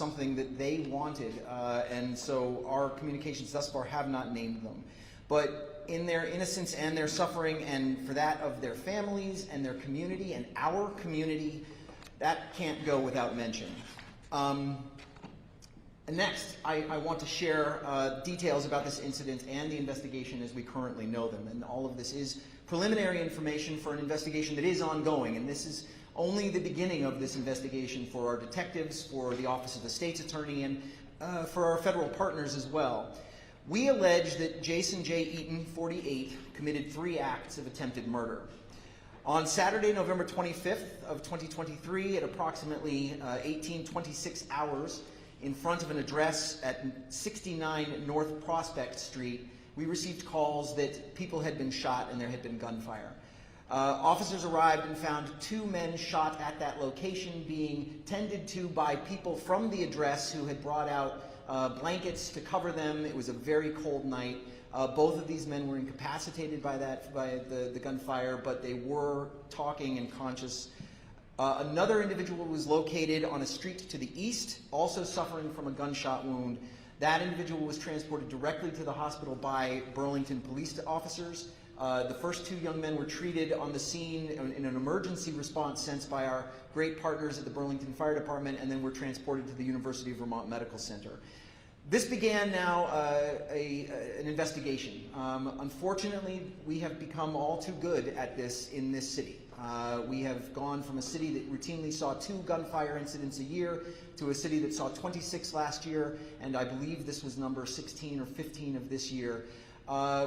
something that they wanted, and so our communications thus far have not named them. But in their innocence and their suffering, and for that of their families and their community and our community, that can't go without mention. And next, I want to share details about this incident and the investigation as we currently know them. And all of this is preliminary information for an investigation that is ongoing. And this is only the beginning of this investigation for our detectives, for the Office of the State's Attorney, and for our federal partners as well. We allege that Jason J. Eaton, 48, committed 3 acts of attempted murder. On Saturday, November 25th of 2023, at approximately 18:26 hours, in front of an address at 69 North Prospect Street, we received calls that people had been shot and there had been gunfire. Officers arrived and found 2 men shot at that location, being tended to by people from the address who had brought out blankets to cover them. It was a very cold night. Both of these men were incapacitated by the gunfire, but they were talking and conscious. Another individual was located on a street to the east, also suffering from a gunshot wound. That individual was transported directly to the hospital by Burlington police officers. The first 2 young men were treated on the scene in an emergency response sense by our great partners at the Burlington Fire Department, and then were transported to the University of Vermont Medical Center. This began now an investigation. Unfortunately, we have become all too good at this in this city. We have gone from a city that routinely saw 2 gunfire incidents a year to a city that saw 26 last year, and I believe this was number 16 or 15 of this year.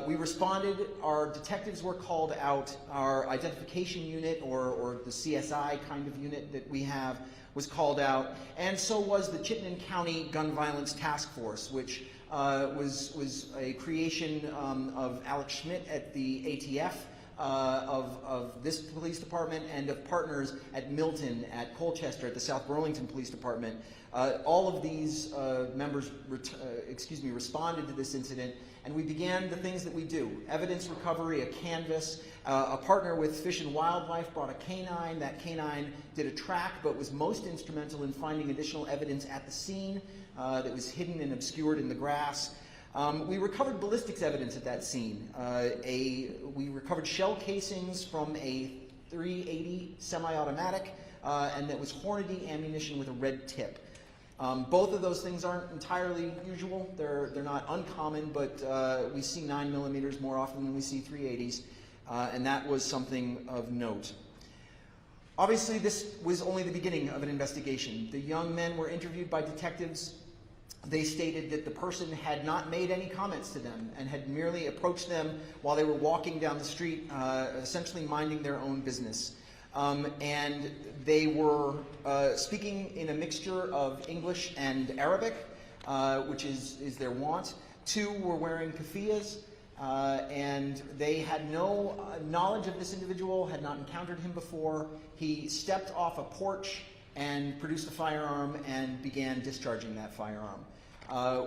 We responded. Our detectives were called out. Our identification unit, or the CSI kind of unit that we have, was called out, and so was the Chittenden County Gun Violence Task Force, which was a creation of Alex Schmidt at the ATF, of this police department, and of partners at Milton, at Colchester, at the South Burlington Police Department. All of these members responded to this incident, and we began the things that we do: evidence recovery, a canvas. A partner with Fish and Wildlife brought a canine. That canine did a track, but was most instrumental in finding additional evidence at the scene that was hidden and obscured in the grass. We recovered ballistics evidence at that scene. We recovered shell casings from a .380 semi-automatic, and that was Hornady ammunition with a red tip. Both of those things aren't entirely usual. They're not uncommon, but we see 9mm more often than we see .380s, and that was something of note. Obviously, this was only the beginning of an investigation. The young men were interviewed by detectives. They stated that the person had not made any comments to them and had merely approached them while they were walking down the street, essentially minding their own business. And they were speaking in a mixture of English and Arabic, which is their wont. 2 were wearing keffiyehs, and they had no knowledge of this individual, had not encountered him before. He stepped off a porch and produced a firearm and began discharging that firearm.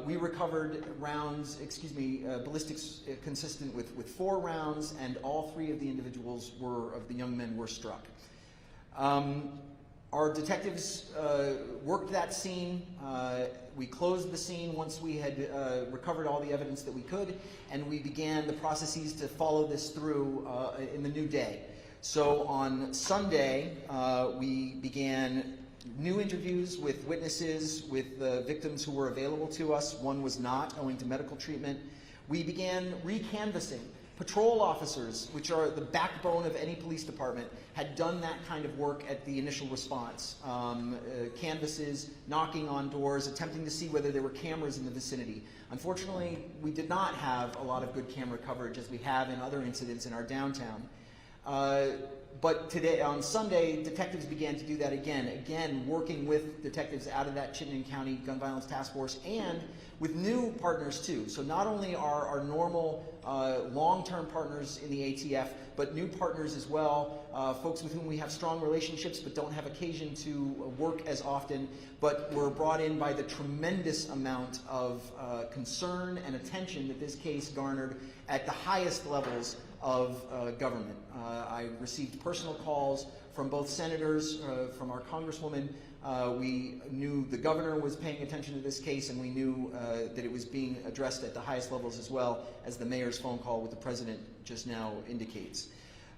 We recovered rounds, ballistics consistent with 4 rounds, and all 3 of the individuals of the young men were struck. Our detectives worked that scene. We closed the scene once we had recovered all the evidence that we could, and we began the processes to follow this through in the new day. So on Sunday, we began new interviews with witnesses, with the victims who were available to us. One was not, owing to medical treatment. We began recanvassing. Patrol officers, which are the backbone of any police department, had done that kind of work at the initial response. Canvasses, knocking on doors, attempting to see whether there were cameras in the vicinity. Unfortunately, we did not have a lot of good camera coverage as we have in other incidents in our downtown. But today, on Sunday, detectives began to do that again working with detectives out of that Chittenden County Gun Violence Task Force, and with new partners too. So not only are our normal long-term partners in the ATF, but new partners as well, folks with whom we have strong relationships but don't have occasion to work as often, but were brought in by the tremendous amount of concern and attention that this case garnered at the highest levels of government. I received personal calls from both senators, from our Congresswoman, We knew the governor was paying attention to this case, and we knew that it was being addressed at the highest levels as well, as the mayor's phone call with the president just now indicates.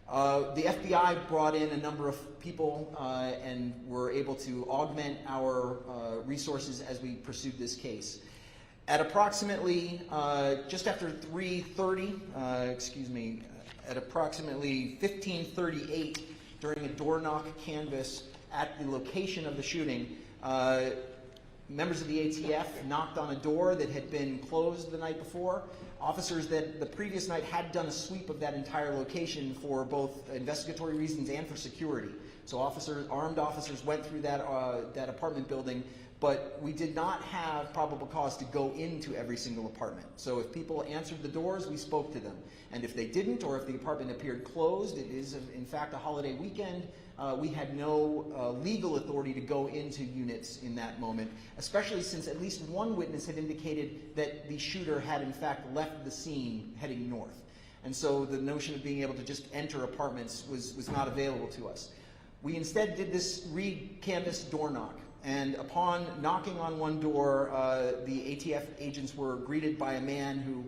The FBI brought in a number of people and were able to augment our resources as we pursued this case. At approximately just after 3:30, at approximately 15:38, during a door knock canvass at the location of the shooting, members of the ATF knocked on a door that had been closed the night before. Officers that the previous night had done a sweep of that entire location for both investigatory reasons and for security. So armed officers went through that apartment building, but we did not have probable cause to go into every single apartment. So if people answered the doors, we spoke to them. And if they didn't, or if the apartment appeared closed, it is in fact a holiday weekend, we had no legal authority to go into units in that moment, especially since at least one witness had indicated that the shooter had in fact left the scene heading north. And so the notion of being able to just enter apartments was not available to us. We instead did this re-canvassed door knock. And upon knocking on one door, the ATF agents were greeted by a man who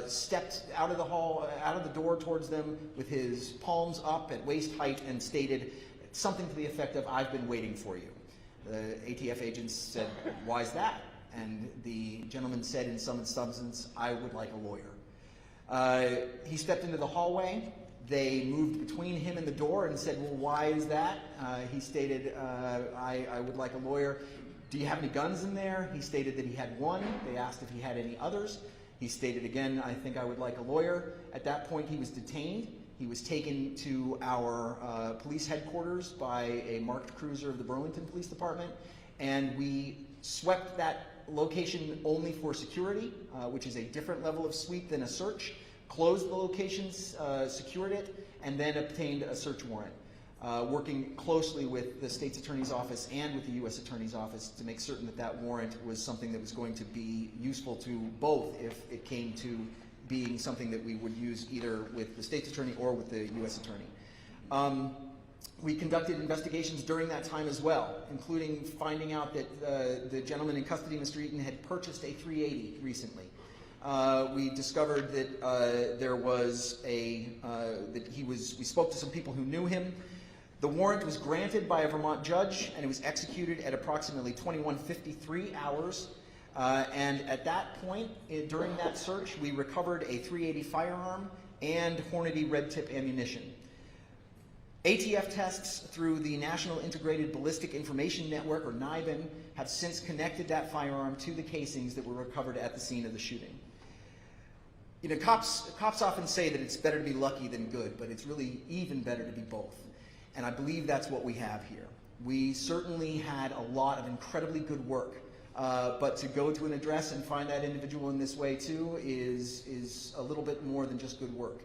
stepped out of the door towards them with his palms up at waist height and stated something to the effect of, "I've been waiting for you." The ATF agents said, "Why is that?" And the gentleman said in some substance, "I would like a lawyer." He stepped into the hallway. They moved between him and the door and said, "Well, why is that?" He stated, I would like a lawyer. "Do you have any guns in there?" He stated that he had one. They asked if he had any others. He stated again, "I think I would like a lawyer." At that point, he was detained. He was taken to our police headquarters by a marked cruiser of the Burlington Police Department, and we swept that location only for security, which is a different level of sweep than a search. Closed the locations, secured it, and then obtained a search warrant, working closely with the state's attorney's office and with the U.S. attorney's office to make certain that that warrant was something that was going to be useful to both if it came to being something that we would use either with the state's attorney or with the U.S. attorney. We conducted investigations during that time as well, including finding out that the gentleman in custody, Mr. Eaton, had purchased a .380 recently. We discovered that there was we spoke to some people who knew him. The warrant was granted by a Vermont judge, and it was executed at approximately 21:53 hours. And at that point, during that search, we recovered a .380 firearm and Hornady red tip ammunition. ATF tests through the National Integrated Ballistic Information Network, or NIBIN, have since connected that firearm to the casings that were recovered at the scene of the shooting. You know, cops often say that it's better to be lucky than good, but it's really even better to be both. And I believe that's what we have here. We certainly had a lot of incredibly good work, but to go to an address and find that individual in this way too is a little bit more than just good work.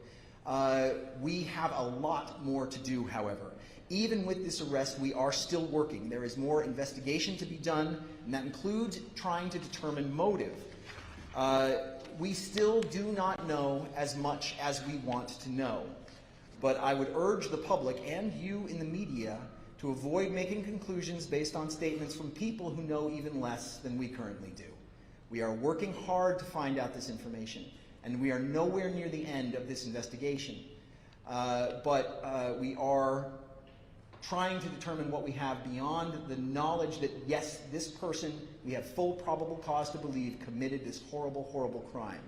We have a lot more to do, however. Even with this arrest, we are still working. There is more investigation to be done, and that includes trying to determine motive. We still do not know as much as we want to know, but I would urge the public and you in the media to avoid making conclusions based on statements from people who know even less than we currently do. We are working hard to find out this information, and we are nowhere near the end of this investigation. But we are trying to determine what we have beyond the knowledge that, yes, this person, we have full probable cause to believe, committed this horrible, horrible crime.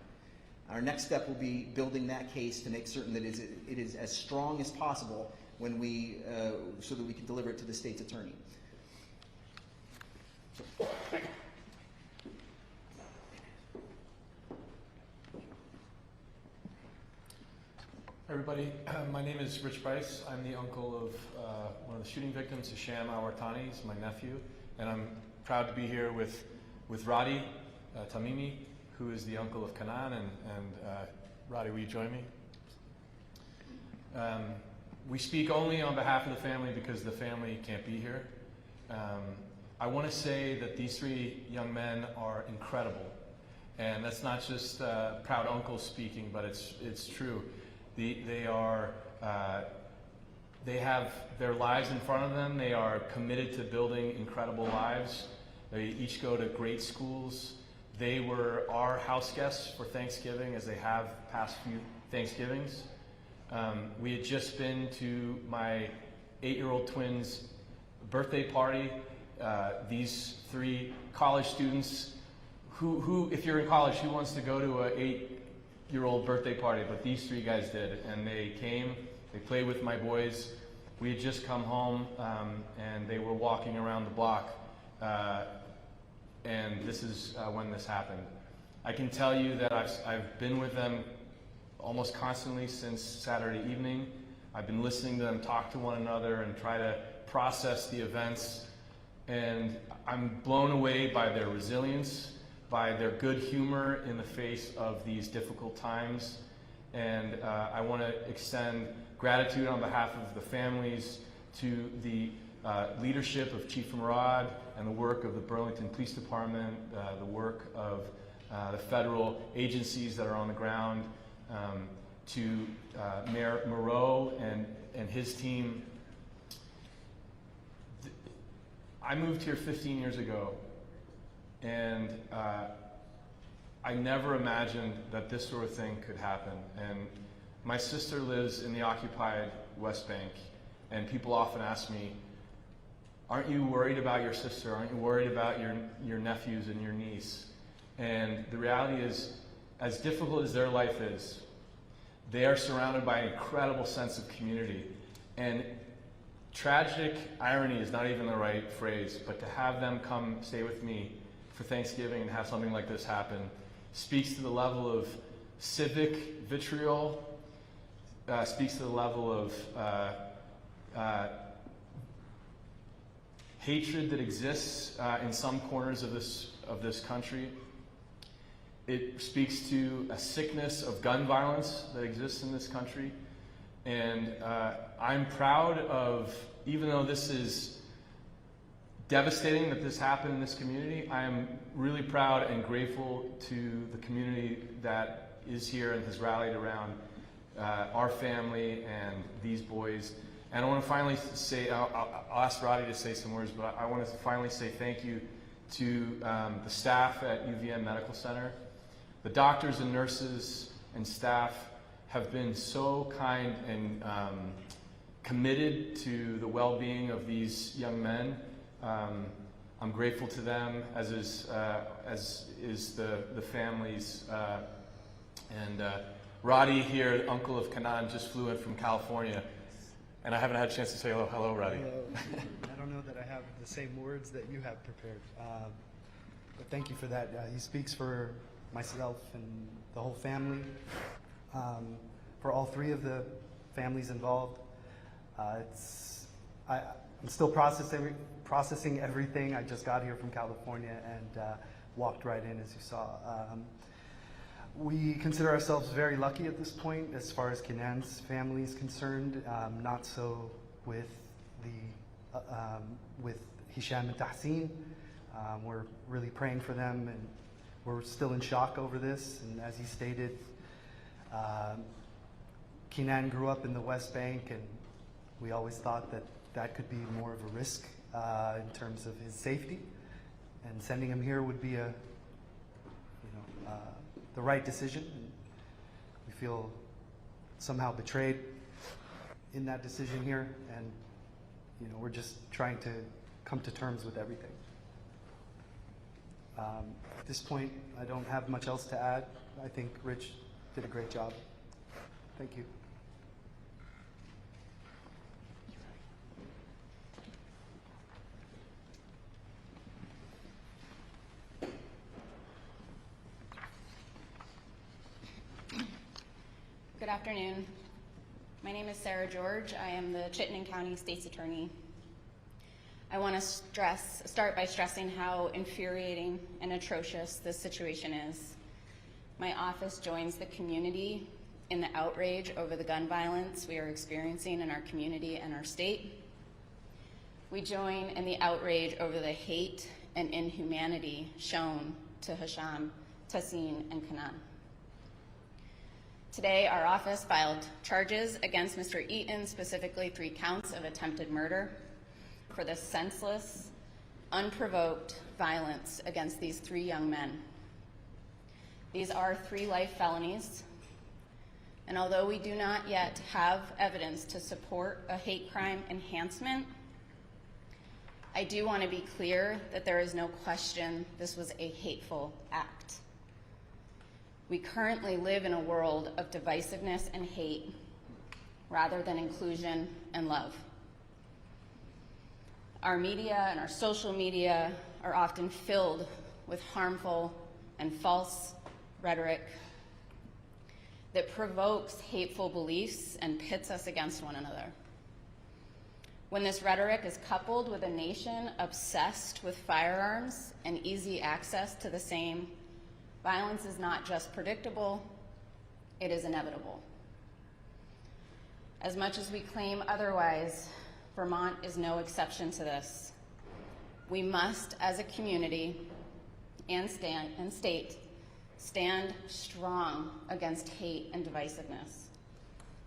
Our next step will be building that case to make certain that it is as strong as possible when so that we can deliver it to the state's attorney. Everybody, my name is Rich Bryce. I'm the uncle of one of the shooting victims, Hisham al-Wartani. He's my nephew, and I'm proud to be here with Radi Tamimi, who is the uncle of Kanan, and Radi, will you join me? We speak only on behalf of the family because the family can't be here. I want to say that these three young men are incredible, and that's not just proud uncles speaking, but it's true. They are They have their lives in front of them. They are committed to building incredible lives. They each go to great schools. They were our house guests for Thanksgiving, as they have past few Thanksgivings. We had just been to my 8-year-old twins' birthday party. These 3 college students who, if you're in college, who wants to go to a 8-year-old birthday party? But these 3 guys did, and they came. They played with my boys. We had just come home, and they were walking around the block, and this is when this happened. I can tell you that I've been with them almost constantly since Saturday evening. I've been listening to them talk to one another and try to process the events, and I'm blown away by their resilience, by their good humor in the face of these difficult times. And I want to extend gratitude on behalf of the families to the leadership of Chief Murad and the work of the Burlington Police Department, the work of the federal agencies that are on the ground, to Mayor Moreau and his team. I moved here 15 years ago, and I never imagined that this sort of thing could happen. And my sister lives in the occupied West Bank, and people often ask me, aren't you worried about your sister? Aren't you worried about your nephews and your niece? And the reality is, as difficult as their life is, they are surrounded by an incredible sense of community. And tragic irony is not even the right phrase, but to have them come stay with me for Thanksgiving and have something like this happen speaks to the level of civic vitriol, speaks to the level of hatred that exists in some corners of this country. It speaks to a sickness of gun violence that exists in this country. And I'm proud of, even though this is devastating that this happened in this community, I am really proud and grateful to the community that is here and has rallied around our family and these boys. And I want to finally say, I'll ask Roddy to say some words, but I want to finally say thank you to the staff at UVM Medical Center. The doctors and nurses and staff have been so kind and committed to the well-being of these young men. I'm grateful to them, as is the families. And Roddy here, uncle of Kanan, just flew in from California, and I haven't had a chance to say hello, Roddy. Hello. I don't know that I have the same words that you have prepared, but thank you for that. He speaks for myself and the whole family, for all 3 of the families involved. I'm still processing everything. I just got here from California and walked right in, as you saw. We consider ourselves very lucky at this point as far as Kenan's family is concerned. Not so with Hisham and Tahsin. We're really praying for them, and we're still in shock over this. And as he stated, Kenan grew up in the West Bank, and we always thought that could be more of a risk in terms of his safety, and sending him here would be the right decision. And we feel somehow betrayed in that decision here, and we're just trying to come to terms with everything. At this point, I don't have much else to add. I think Rich did a great job. Thank you. Good afternoon. My name is Sarah George. I am the Chittenden County State's Attorney. I want to start by stressing how infuriating and atrocious this situation is. My office joins the community in the outrage over the gun violence we are experiencing in our community and our state. We join in the outrage over the hate and inhumanity shown to Hisham, Tahsin, and Kanan. Today, our office filed charges against Mr. Eaton, specifically 3 counts of attempted murder for the senseless, unprovoked violence against these 3 young men. These are 3 life felonies, and although we do not yet have evidence to support a hate crime enhancement, I do want to be clear that there is no question this was a hateful act. We currently live in a world of divisiveness and hate rather than inclusion and love. Our media and our social media are often filled with harmful and false rhetoric that provokes hateful beliefs and pits us against one another. When this rhetoric is coupled with a nation obsessed with firearms and easy access to the same, violence is not just predictable, it is inevitable. As much as we claim otherwise, Vermont is no exception to this. We must, as a community and state, stand strong against hate and divisiveness.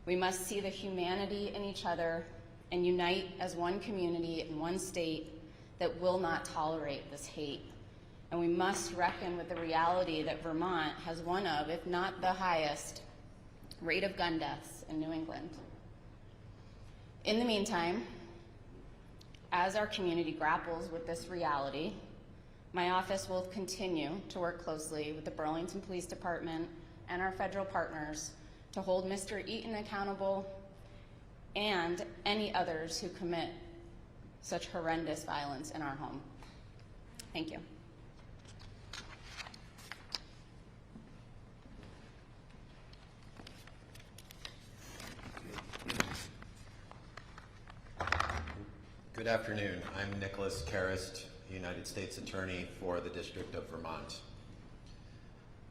We must see the humanity in each other and unite as one community in one state that will not tolerate this hate. And we must reckon with the reality that Vermont has one of, if not the highest, rate of gun deaths in New England. In the meantime, as our community grapples with this reality, my office will continue to work closely with the Burlington Police Department and our federal partners to hold Mr. Eaton accountable and any others who commit such horrendous violence in our home. Thank you. Good afternoon. I'm Nicholas Karist, United States Attorney for the District of Vermont.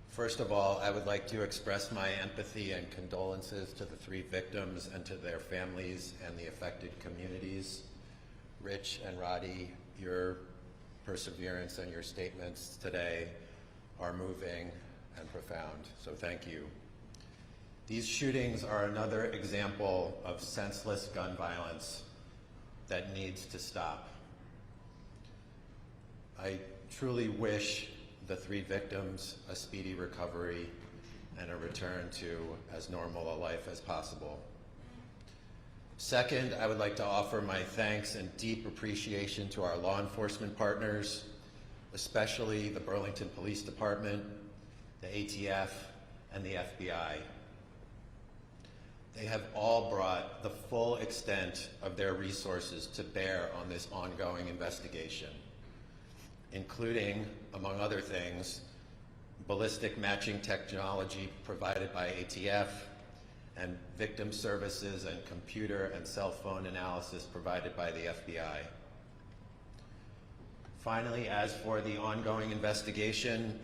First of all, I would like to express my empathy and condolences to the 3 victims and to their families and the affected communities. Rich and Roddy, your perseverance and your statements today are moving and profound, so thank you. These shootings are another example of senseless gun violence that needs to stop. I truly wish the 3 victims a speedy recovery and a return to as normal a life as possible. Second, I would like to offer my thanks and deep appreciation to our law enforcement partners, especially the Burlington Police Department, the ATF, and the FBI. They have all brought the full extent of their resources to bear on this ongoing investigation, including, among other things, ballistic matching technology provided by ATF and victim services and computer and cell phone analysis provided by the FBI. Finally, as for the ongoing investigation,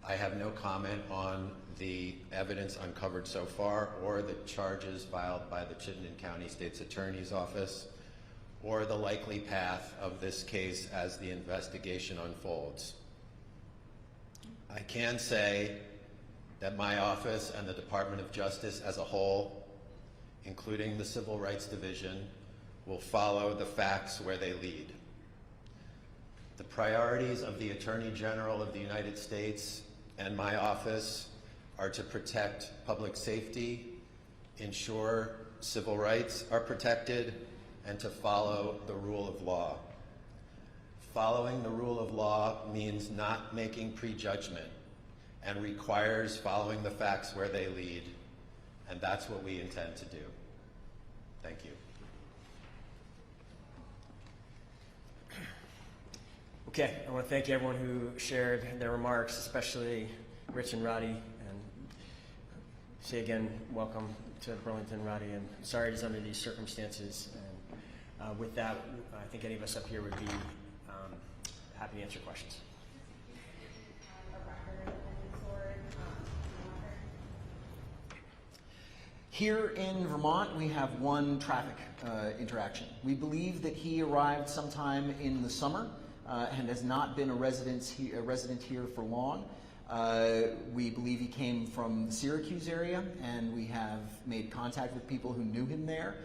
I have no comment on the evidence uncovered so far or the charges filed by the Chittenden County State's Attorney's Office or the likely path of this case as the investigation unfolds. I can say that my office and the Department of Justice as a whole, including the Civil Rights Division, will follow the facts where they lead. The priorities of the Attorney General of the United States and my office are to protect public safety, ensure civil rights are protected, and to follow the rule of law. Following the rule of law means not making prejudgment and requires following the facts where they lead, and that's what we intend to do. Thank you. Okay, I want to thank everyone who shared their remarks, especially Rich and Roddy, and say again, welcome to Burlington, Roddy, and sorry it is under these circumstances. And with that, I think any of us up here would be happy to answer questions. Here in Vermont, we have one traffic interaction. We believe that he arrived sometime in the summer and has not been a resident here for long. We believe he came from the Syracuse area, and we have made contact with people who knew him there.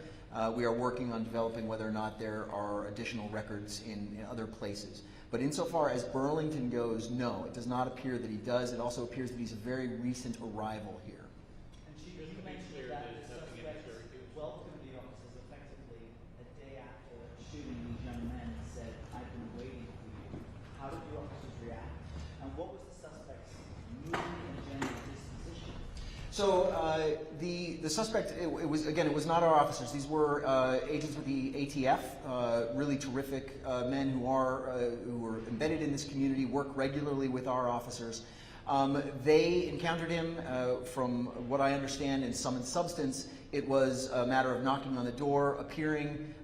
We are working on developing whether or not there are additional records in other places. But insofar as Burlington goes, no, it does not appear that he does. It also appears that he's a very recent arrival here. And Chief, you mentioned that the suspect welcomed the officers effectively a day after shooting these young men and said, "I've been waiting for you." How did the officers react? And what was the suspect's mood and general disposition? So the suspect, it was not our officers. These were agents with the ATF, really terrific men who are embedded in this community, work regularly with our officers. They encountered him, from what I understand, in sum and substance. It was a matter of knocking on the door, appearing.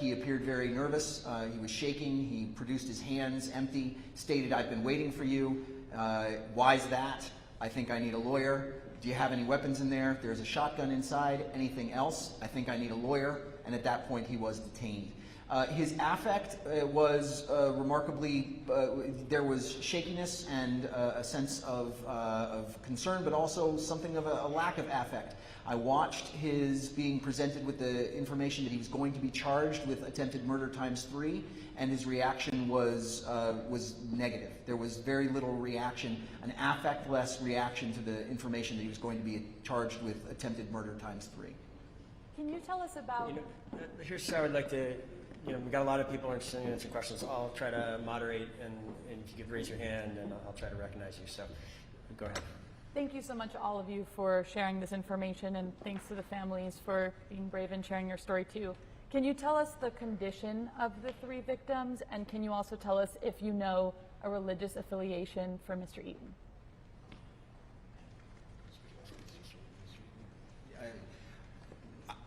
He appeared very nervous. He was shaking. He produced his hands empty, stated, "I've been waiting for you." Why's that? "I think I need a lawyer." "Do you have any weapons in there?" "There's a shotgun inside." "Anything else?" "I think I need a lawyer." And at that point, he was detained. His affect was remarkably, there was shakiness and a sense of concern, but also something of a lack of affect. I watched his being presented with the information that he was going to be charged with attempted murder ×3, and his reaction was negative. There was very little reaction, an affect-less reaction to the information that he was going to be charged with attempted murder ×3. Can you tell us about... Here's how I would like to, we've got a lot of people interested in answering questions. I'll try to moderate, and if you could raise your hand, and I'll try to recognize you. So go ahead. Thank you so much, all of you, for sharing this information, and thanks to the families for being brave and sharing your story, too. Can you tell us the condition of the 3 victims, and can you also tell us if you know a religious affiliation for Mr. Eaton?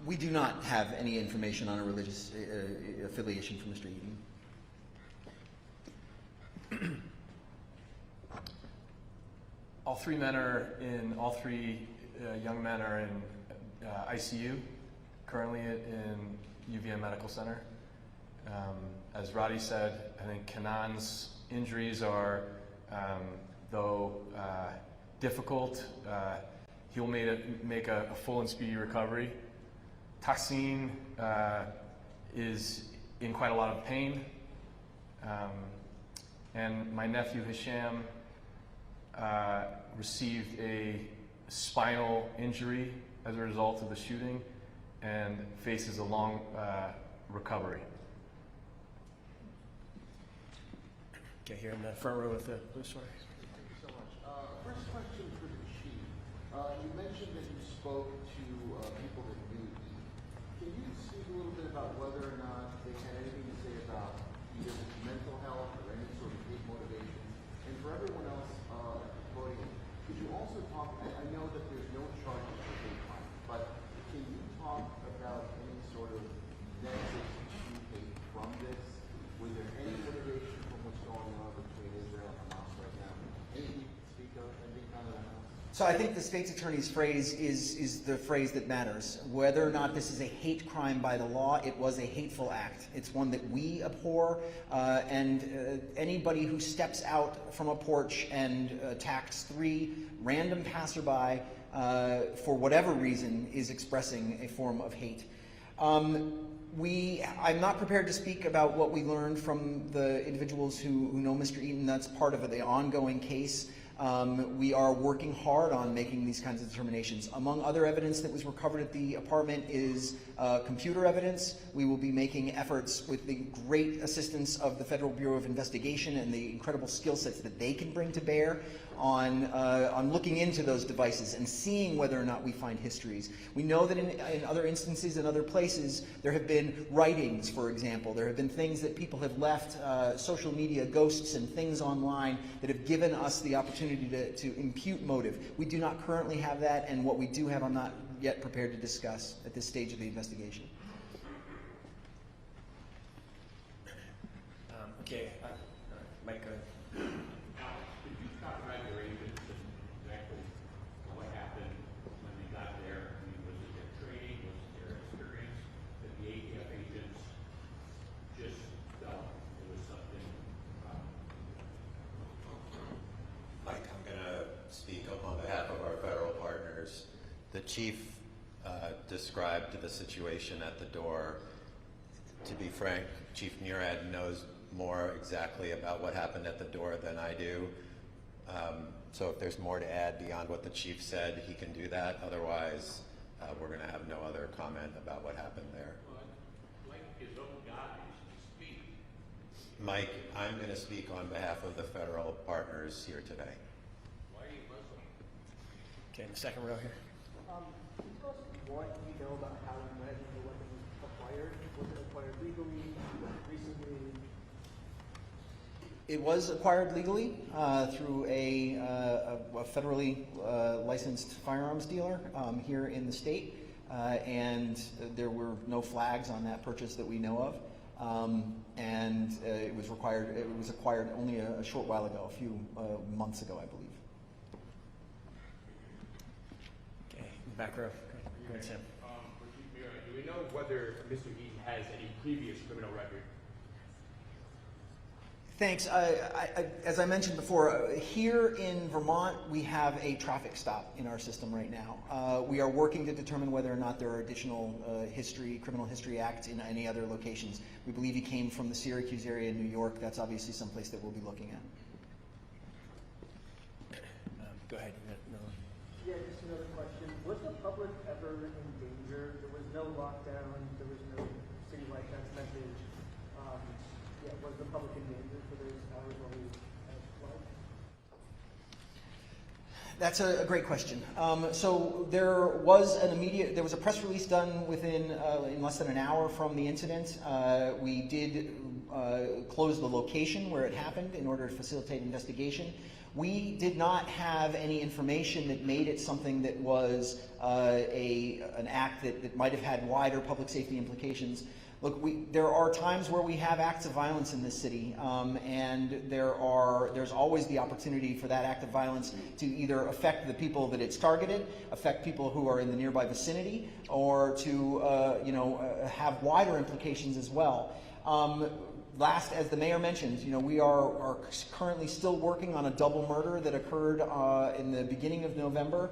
We do not have any information on a religious affiliation for Mr. Eaton. All 3 men are in, all 3 young men are in ICU, currently in UVM Medical Center. As Roddy said, I think Kanan's injuries are, though difficult, he'll make a full and speedy recovery. Tahsin is in quite a lot of pain. And my nephew Hisham received a spinal injury as a result of the shooting and faces a long recovery. Okay, here in the front row with the blue sweater. Thank you so much. First question for the chief. You mentioned that you spoke to people that knew Eaton. Can you speak a little bit about whether or not they had anything to say about either his mental health or any sort of hate motivation? And for everyone else at the podium, could you also talk, I know that there's no charges for hate crime, but can you talk about any sort of nexus to hate from this? Was there any motivation from what's going on between Israel and Hamas right now? Anything you can speak of, anything kind of that? So I think the state's attorney's phrase is the phrase that matters. Whether or not this is a hate crime by the law, it was a hateful act. It's one that we abhor, and anybody who steps out from a porch and attacks 3 random passerby for whatever reason is expressing a form of hate. I'm not prepared to speak about what we learned from the individuals who know Mr. Eaton. That's part of the ongoing case. We are working hard on making these kinds of determinations. Among other evidence that was recovered at the apartment is computer evidence. We will be making efforts with the great assistance of the Federal Bureau of Investigation and the incredible skill sets that they can bring to bear on looking into those devices and seeing whether or not we find histories. We know that in other instances, in other places, there have been writings, for example. There have been things that people have left, social media ghosts and things online that have given us the opportunity to impute motive. We do not currently have that, and what we do have I'm not yet prepared to discuss at this stage of the investigation. Okay, Mike, go ahead. Could you talk about your agents and exactly what happened when they got there? I mean, was it their training? Was it their experience that the ATF agents just felt it was something Mike, I'm going to The chief described the situation at the door. To be frank, Chief Murad knows more exactly about what happened at the door than I do. So if there's more to add beyond what the chief said, he can do that. Otherwise, we're going to have no other comment about what happened there. Well, like his own guys to speak. Mike, I'm going to speak on behalf of the federal partners here today. Why are you Muslim? Okay, in the second row here. Can you tell us what you know about how and when the weapon was acquired? Was it acquired legally, recently? It was acquired legally through a federally licensed firearms dealer here in the state, and there were no flags on that purchase that we know of. And it was acquired only a short while ago, a few months ago, I believe. Okay, in the back row. Go ahead, Sam. For Chief Mira, do we know whether Mr. Eaton has any previous criminal record? Thanks. As I mentioned before, here in Vermont, we have a traffic stop in our system right now. We are working to determine whether or not there are additional criminal history acts in any other locations. We believe he came from the Syracuse area in New York. That's obviously someplace that we'll be looking at. Go ahead. You got another one. Yeah, just another question. Was the public ever in danger? There was no lockdown. There was no citywide text message. Was the public in danger for those hours while we flood? That's a great question. So there was a press release done within in less than an hour from the incident. We did close the location where it happened in order to facilitate investigation. We did not have any information that made it something that was an act that might have had wider public safety implications. Look, there are times where we have acts of violence in this city, and there's always the opportunity for that act of violence to either affect the people that it's targeted, affect people who are in the nearby vicinity, or to have wider implications as well. Last, as the mayor mentioned, we are currently still working on a double murder that occurred in the beginning of November.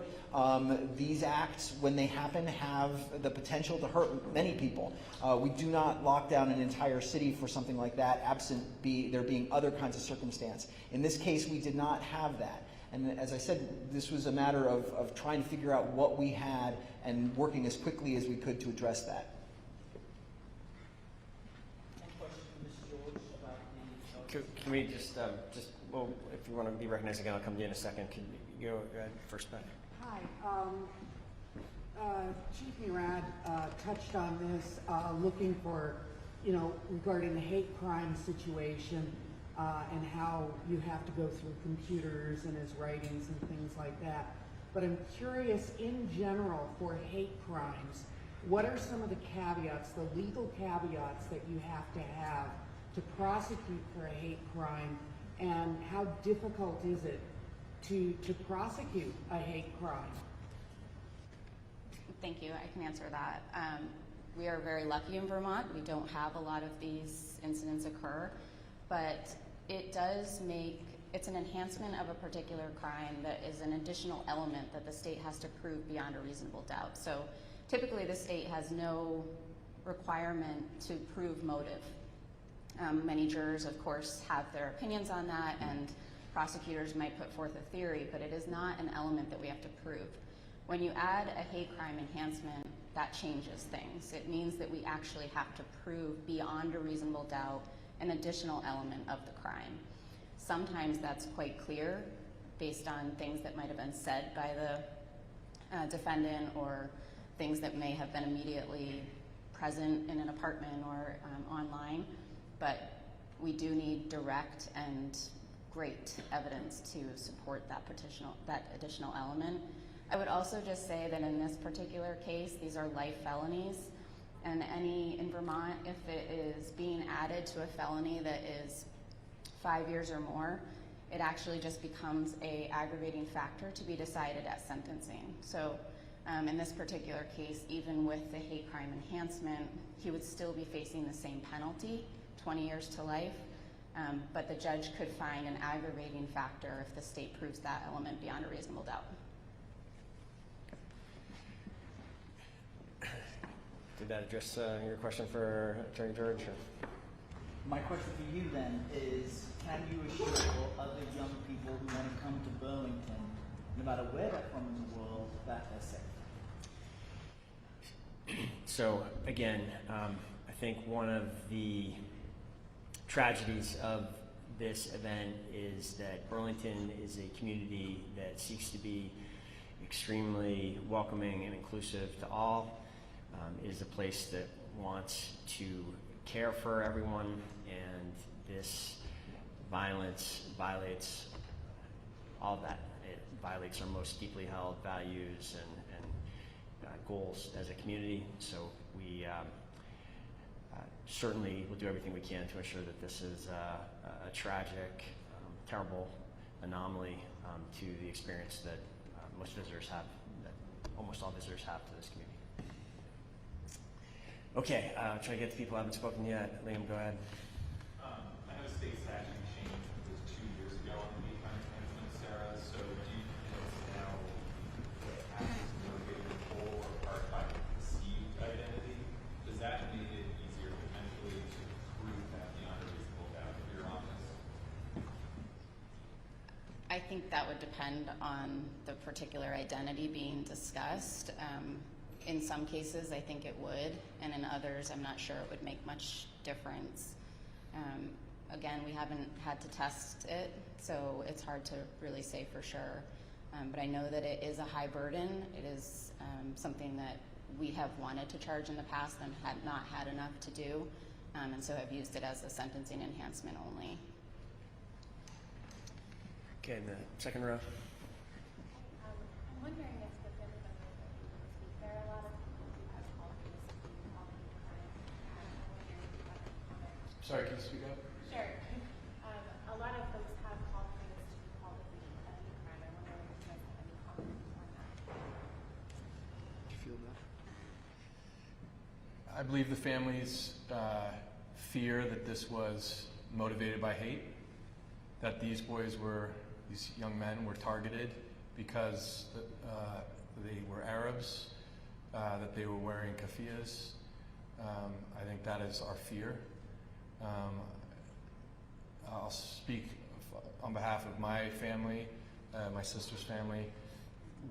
These acts, when they happen, have the potential to hurt many people. We do not lock down an entire city for something like that, absent there being other kinds of circumstance. In this case, we did not have that. And as I said, this was a matter of trying to figure out what we had and working as quickly as we could to address that. Can we just well, if you want to be recognized again, I'll come to you in a second. Can you go ahead first, Pat? Hi. Chief Murad touched on this, looking for, regarding the hate crime situation and how you have to go through computers and his writings and things like that. But I'm curious, in general, for hate crimes, what are some of the caveats, the legal caveats that you have to prosecute for a hate crime, and how difficult is it to prosecute a hate crime? Thank you. I can answer that. We are very lucky in Vermont. We don't have a lot of these incidents occur, but it's an enhancement of a particular crime that is an additional element that the state has to prove beyond a reasonable doubt. So typically the state has no requirement to prove motive. Many jurors, of course, have their opinions on that, and prosecutors might put forth a theory, but it is not an element that we have to prove. When you add a hate crime enhancement, that changes things. It means that we actually have to prove beyond a reasonable doubt an additional element of the crime. Sometimes that's quite clear based on things that might have been said by the defendant, or things that may have been immediately present in an apartment or online. But we do need direct and great evidence to support that additional element. I would also just say that in this particular case, these are life felonies, and in Vermont, if it is being added to a felony that is 5 years or more, it actually just becomes an aggravating factor to be decided at sentencing. So in this particular case, even with the hate crime enhancement, he would still be facing the same penalty, 20 years to life, but the judge could find an aggravating factor if the state proves that element beyond a reasonable doubt. Did that address your question for Attorney George? Or? My question for you then is, can you assure other young people who want to come to Burlington, no matter where they're from in the world, that they're safe? So again, I think one of the tragedies of this event is that Burlington is a community that seeks to be extremely welcoming and inclusive to all. It is a place that wants to care for everyone, and this violence violates all of that. It violates our most deeply held values and goals as a community. So we certainly will do everything we can to ensure that this is a tragic, terrible anomaly to the experience that most visitors have, that almost all visitors have to this community. Okay, try to get to people who haven't spoken yet. Liam, go ahead. I know states actually changed, it was 2 years ago on the hate crime incident, Sarah. So do you know now what actions motivated in whole or part by perceived identity? Does that make it easier potentially to prove that beyond a reasonable doubt if you're on this? I think that would depend on the particular identity being discussed. In some cases, I think it would, and in others, I'm not sure it would make much difference. Again, we haven't had to test it, so it's hard to really say for sure. But I know that it is a high burden. It is something that we have wanted to charge in the past and had not had enough to do, and so have used it as a sentencing enhancement only. Okay, in the second row. I'm wondering if the family members that you speak, there are a lot of people who have called for this to be called in crime. I'm wondering if you have any comment. Sorry, can you speak up? Sure. A lot of folks have called for this to be called a hate crime. I'm wondering if you guys have any comments on that. Do you feel that? I believe the families fear that this was motivated by hate, that these young men were targeted because they were Arabs, that they were wearing keffiyehs. I think that is our fear. I'll speak on behalf of my family, my sister's family.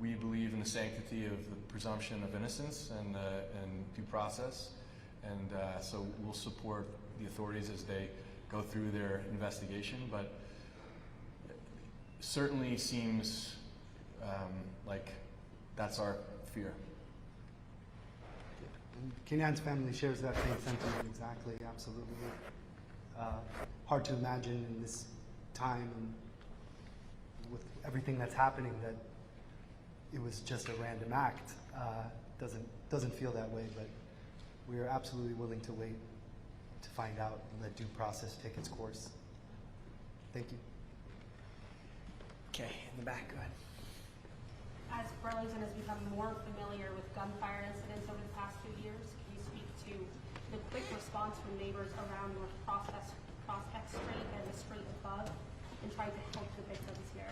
We believe in the sanctity of the presumption of innocence and due process, and so we'll support the authorities as they go through their investigation, but certainly seems like that's our fear. Kenyon's family shares that same sentiment exactly, absolutely. Hard to imagine in this time and with everything that's happening that it was just a random act. Doesn't feel that way, but we are absolutely willing to wait to find out and let due process take its course. Thank you. Okay, in the back, go ahead. As Burlington has become more familiar with gunfire incidents over the past few years, can you speak to the quick response from neighbors around North Prospect Street and the street above in trying to help the victims here?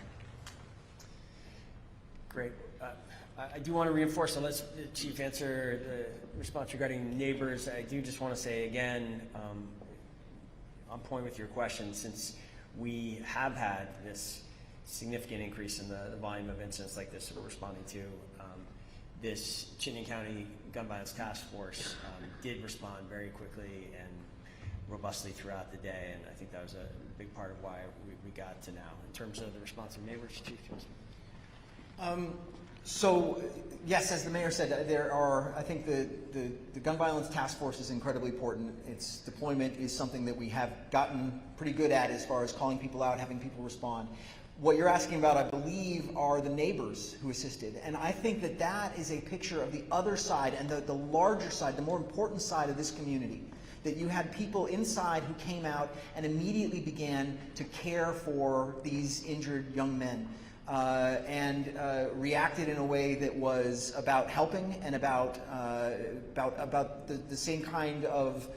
Great. I do want to reinforce, and let the Chief answer the response regarding neighbors. I do just want to say again, on point with your question, since we have had this significant increase in the volume of incidents like this that we're responding to, this Chittenden County Gun Violence Task Force did respond very quickly and robustly throughout the day, and I think that was a big part of why we got to now. In terms of the response of neighbors, Chief? So, yes, as the mayor said, there are, I think the Gun Violence Task Force is incredibly important. Its deployment is something that we have gotten pretty good at as far as calling people out, having people respond. What you're asking about, I believe, are the neighbors who assisted. And I think that that is a picture of the other side and the larger side, the more important side of this community. That you had people inside who came out and immediately began to care for these injured young men. And reacted in a way that was about helping and about the same kind of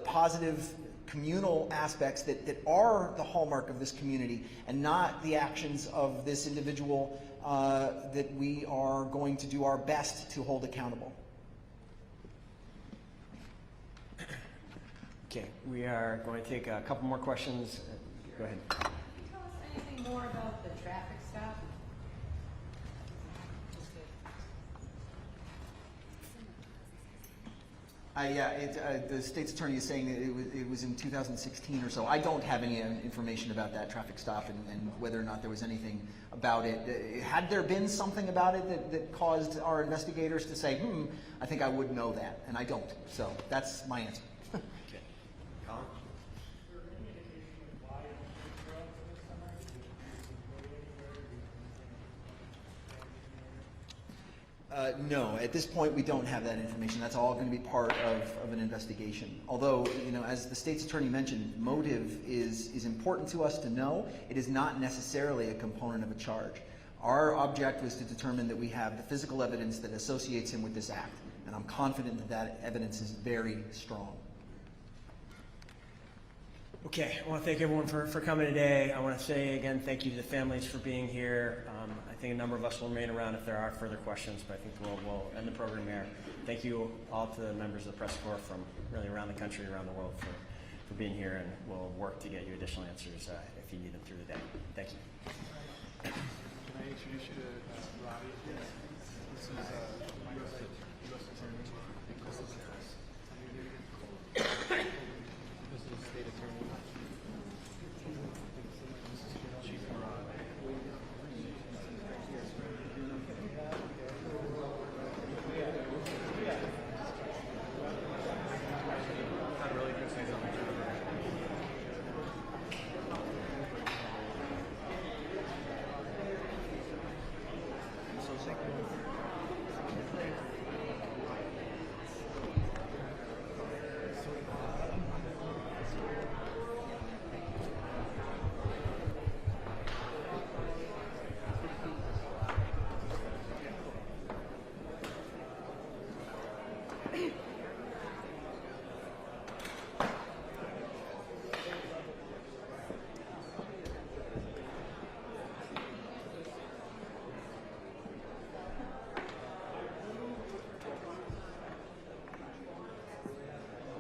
positive communal aspects that are the hallmark of this community, and not the actions of this individual that we are going to do our best to hold accountable. Okay, we are going to take a couple more questions. Go ahead. Can you tell us anything more about the traffic stop? The state's attorney is saying that it was in 2016 or so. I don't have any information about that traffic stop and whether or not there was anything about it. Had there been something about it that caused our investigators to say, I think I would know that, and I don't. So that's my answer. Okay. Colin? No, at this point we don't have that information. That's all going to be part of an investigation. Although, as the state's attorney mentioned, motive is important to us to know. It is not necessarily a component of a charge. Our object was to determine that we have the physical evidence that associates him with this act, and I'm confident that that evidence is very strong. Okay, I want to thank everyone for coming today. I want to say again, thank you to the families for being here. I think a number of us will remain around if there are further questions, but I think we'll end the program here. Thank you all to the members of the press corps from really around the country, around the world for being here, and we'll work to get you additional answers if you need them through the day. Thank you.